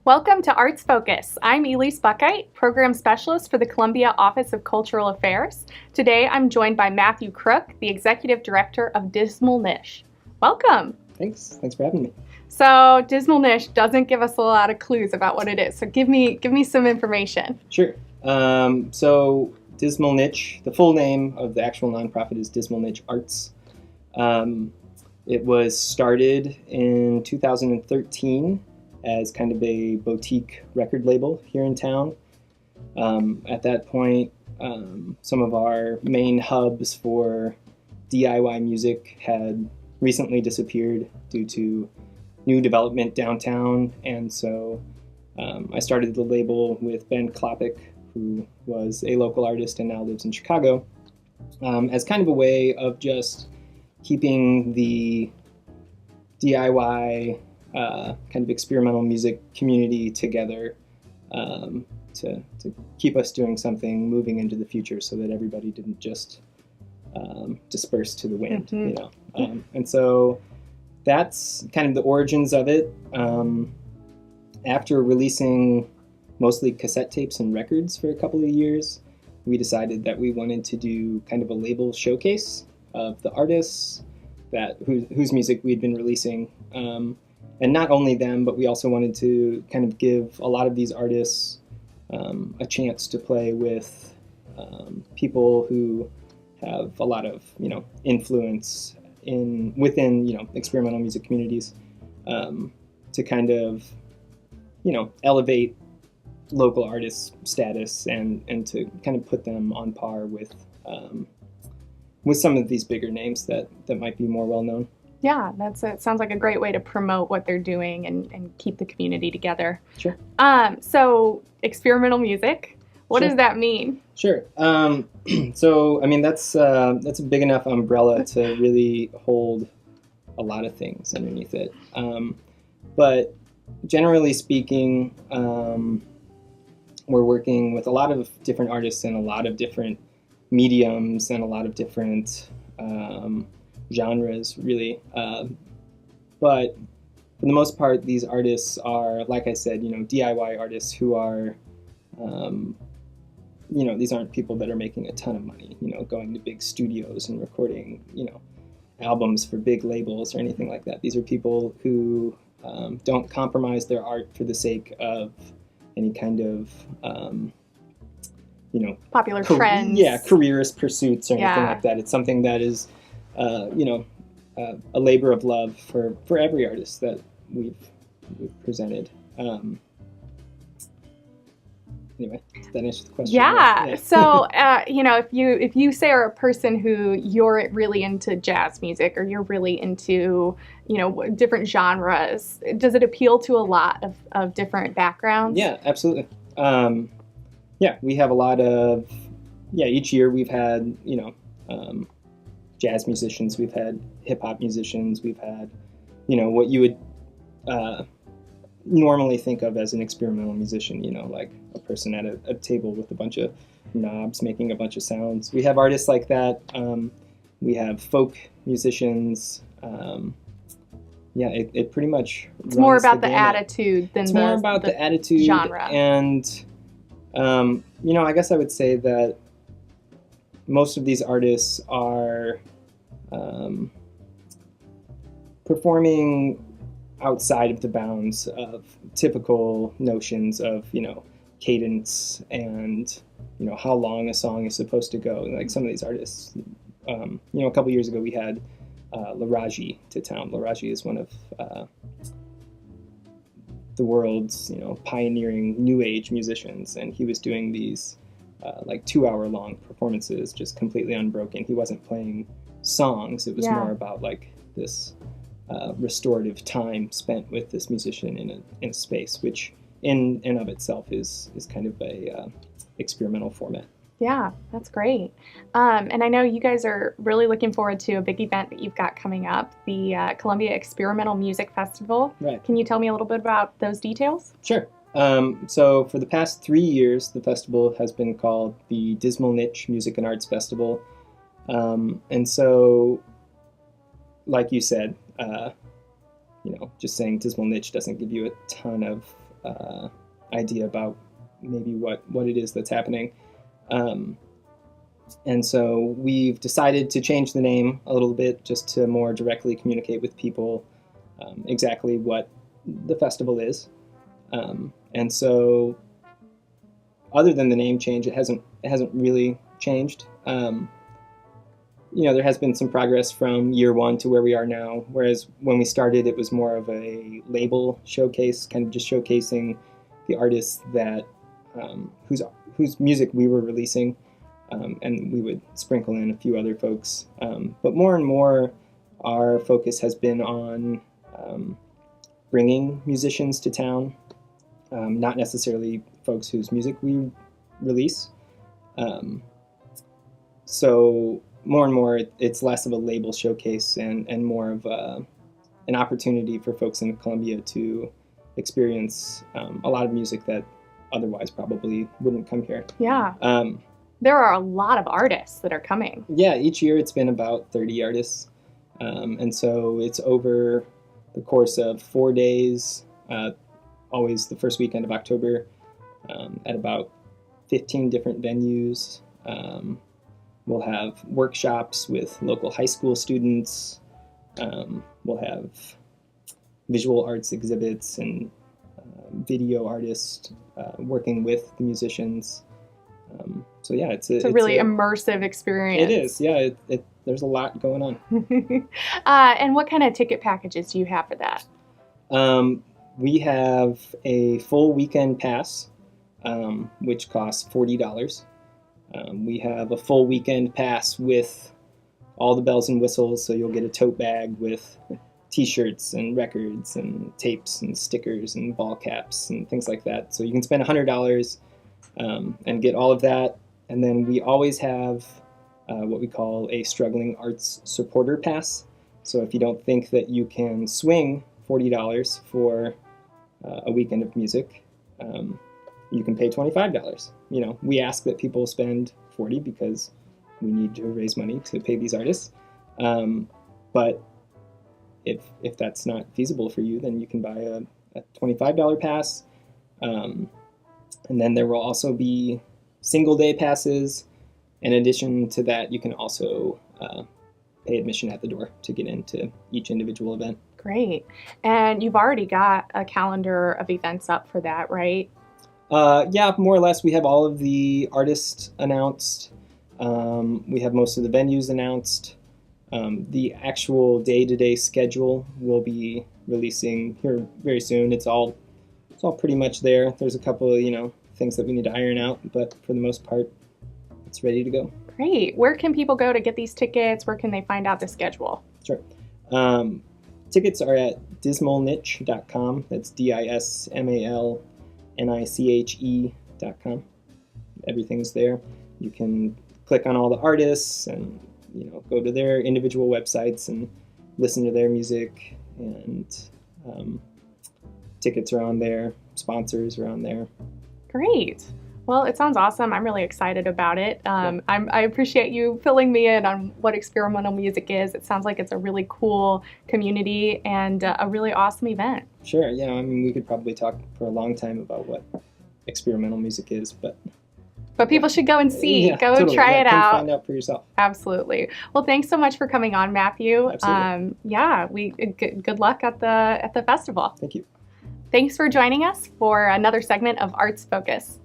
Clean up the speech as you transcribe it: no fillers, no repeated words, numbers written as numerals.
Welcome to Arts Focus. I'm Elise Buckite, Program Specialist for the Columbia Office of Cultural Affairs. Today I'm joined by Matthew Crook, the Executive Director of Dismal Niche. Welcome. Thanks for having me. So Dismal Niche doesn't give us a lot of clues about what it is, so give me some information. Sure. So Dismal Niche, the full name of the actual nonprofit is Dismal Niche Arts. It was started in 2013 as kind of a boutique record label here in town. At that point, some of our main hubs for DIY music had recently disappeared due to new development downtown, and so I started the label with Ben Klopik, who was a local artist and now lives in Chicago, as kind of a way of just keeping the DIY kind of experimental music community together, to keep us doing something moving into the future, so that everybody didn't just disperse to the wind, and so that's kind of the origins of it. After releasing mostly cassette tapes and records for a couple of years, we decided that we wanted to do kind of a label showcase of the artists whose music we'd been releasing. And not only them, but we also wanted to kind of give a lot of these artists a chance to play with people who have a lot of influence within experimental music communities, to kind of elevate local artists' status and to kind of put them on par with some of these bigger names that might be more well known. Yeah, it sounds like a great way to promote what they're doing and keep the community together. Sure. So experimental music, what does that mean? Sure. So I mean that's a big enough umbrella to really hold a lot of things underneath it. But generally speaking, we're working with a lot of different artists and a lot of different mediums and a lot of different genres, really. But for the most part, these artists are, like I said, DIY artists who are, these aren't people that are making a ton of money, going to big studios and recording, albums for big labels or anything like that. These are people who don't compromise their art for the sake of any kind of, popular trends. Yeah, careerist pursuits or anything like that. It's something that is a labor of love for every artist that we've presented. Anyway, does that answer the question? Yeah. So, if you say are a person who you're really into jazz music or you're really into, different genres, does it appeal to a lot of different backgrounds? Yeah, absolutely. We have a lot of, each year we've had, jazz musicians, we've had hip hop musicians, we've had, what you would normally think of as an experimental musician, like a person at a table with a bunch of knobs making a bunch of sounds. We have artists like that. We have folk musicians. It pretty much it's more about the attitude than more about the attitude genre. And I guess I would say that most of these artists are performing outside of the bounds of typical notions of, cadence and, how long a song is supposed to go. Like some of these artists, a couple years ago we had Laraji to town. Laraji is one of the world's, pioneering new age musicians, and he was doing these 2-hour long performances, just completely unbroken. He wasn't playing songs. It was more about like this restorative time spent with this musician in a space, which in and of itself is kind of a experimental format. Yeah, that's great. And I know you guys are really looking forward to a big event that you've got coming up, the Columbia Experimental Music Festival. Right. Can you tell me a little bit about those details? Sure. So for the past 3 years, the festival has been called the Dismal Niche Music and Arts Festival. And so, like you said, just saying Dismal Niche doesn't give you a ton of idea about maybe what it is that's happening. And so we've decided to change the name a little bit just to more directly communicate with people exactly what the festival is. And so other than the name change, it hasn't really changed. There has been some progress from year one to where we are now, whereas when we started, it was more of a label showcase, kind of just showcasing the artists that whose music we were releasing, and we would sprinkle in a few other folks. But more and more, our focus has been on bringing musicians to town, not necessarily folks whose music we release. So more and more, it's less of a label showcase and more of an opportunity for folks in Columbia to experience a lot of music that otherwise probably wouldn't come here. Yeah. There are a lot of artists that are coming. Yeah, each year it's been about 30 artists. And so it's over the course of 4 days, always the first weekend of October, at about 15 different venues. We'll have workshops with local high school students. We'll have visual arts exhibits and video artists working with the musicians. So yeah, it's a really immersive experience. It is, yeah. There's a lot going on. And what kind of ticket packages do you have for that? We have a full weekend pass, which costs $40. We have a full weekend pass with all the bells and whistles, so you'll get a tote bag with t-shirts and records and tapes and stickers and ball caps and things like that. So you can spend $100 and get all of that. And then we always have what we call a struggling arts supporter pass. So if you don't think that you can swing $40 for a weekend of music, you can pay $25. We ask that people spend $40 because we need to raise money to pay these artists. But if that's not feasible for you, then you can buy a $25 pass. And then there will also be single day passes. In addition to that, you can also pay admission at the door to get into each individual event. Great. And you've already got a calendar of events up for that, right? Yeah, more or less. We have all of the artists announced. We have most of the venues announced. The actual day-to-day schedule will be releasing here very soon. It's all pretty much there. There's a couple of, things that we need to iron out, but for the most part, it's ready to go. Great. Where can people go to get these tickets? Where can they find out the schedule? Sure. Tickets are at dismalniche.com. That's dismalniche.com. Everything's there. You can click on all the artists and go to their individual websites and listen to their music, and tickets are on there, sponsors are on there. Great. Well, it sounds awesome. I'm really excited about it. I appreciate you filling me in on what experimental music is. It sounds like it's a really cool community and a really awesome event. Sure. Yeah. I mean, we could probably talk for a long time about what experimental music is, but people should go and see. Yeah, go totally. Try it out. Find out for yourself. Absolutely. Well, thanks so much for coming on, Matthew. Absolutely. Good luck at the festival. Thank you. Thanks for joining us for another segment of Arts Focus.